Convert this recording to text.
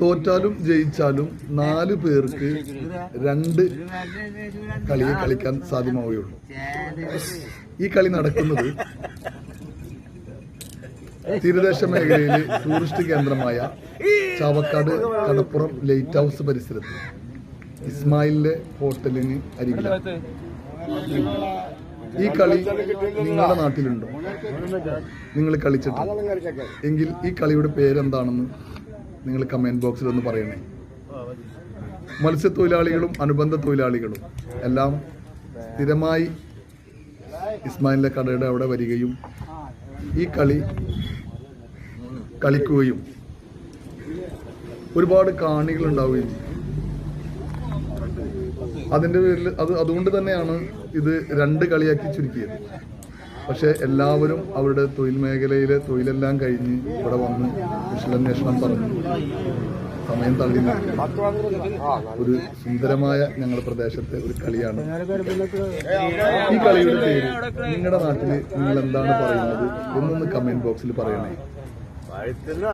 തോറ്റാലും ജയിച്ചാലും 4 പേർക്ക് 2 കളിയെ കളിക്കാൻ സാധ്യമാവുകയുള്ളൂ. ഈ കളി നടക്കുന്നത് തീരദേശ മേഖലയിലെ ടൂറിസ്റ്റ് കേന്ദ്രമായ ചാവക്കാട് കടപ്പുറം ലൈറ്റ് ഹൗസ് പരിസരത്ത് ഇസ്മായിലിന്റെ ഹോട്ടലിന് അരികിലാണ്. ഈ കളി നിങ്ങളുടെ നാട്ടിലുണ്ടോ? നിങ്ങൾ കളിച്ചിട്ടുണ്ടോ? എങ്കിൽ ഈ കളിയുടെ പേരെന്താണെന്ന് നിങ്ങൾ കമന്റ് ബോക്സിൽ ഒന്ന് പറയണേ. മത്സ്യത്തൊഴിലാളികളും അനുബന്ധ തൊഴിലാളികളും എല്ലാം സ്ഥിരമായി ഇസ്മായിലിന്റെ കടയുടെ അവിടെ വരികയും ഈ കളി കളിക്കുകയും ഒരുപാട് കാണികൾ ഉണ്ടാവുകയും ചെയ്യും. അതിൻ്റെ പേരിൽ അതുകൊണ്ട് തന്നെയാണ് ഇത് 2 കളിയാക്കി ചുരുക്കിയത്. പക്ഷെ എല്ലാവരും അവരുടെ തൊഴിൽ മേഖലയിലെ തൊഴിലെല്ലാം കഴിഞ്ഞ് ഇവിടെ വന്ന് കുശലാന്വേഷണം പറഞ്ഞു സമയം തള്ളി ഒരു സുന്ദരമായ ഞങ്ങളുടെ പ്രദേശത്തെ ഒരു കളിയാണ്. ഈ കളിയുടെ പേര് നിങ്ങളുടെ നാട്ടിൽ നിങ്ങൾ എന്താണ് പറയുന്നത് എന്നൊന്ന് കമന്റ് ബോക്സിൽ പറയണേ.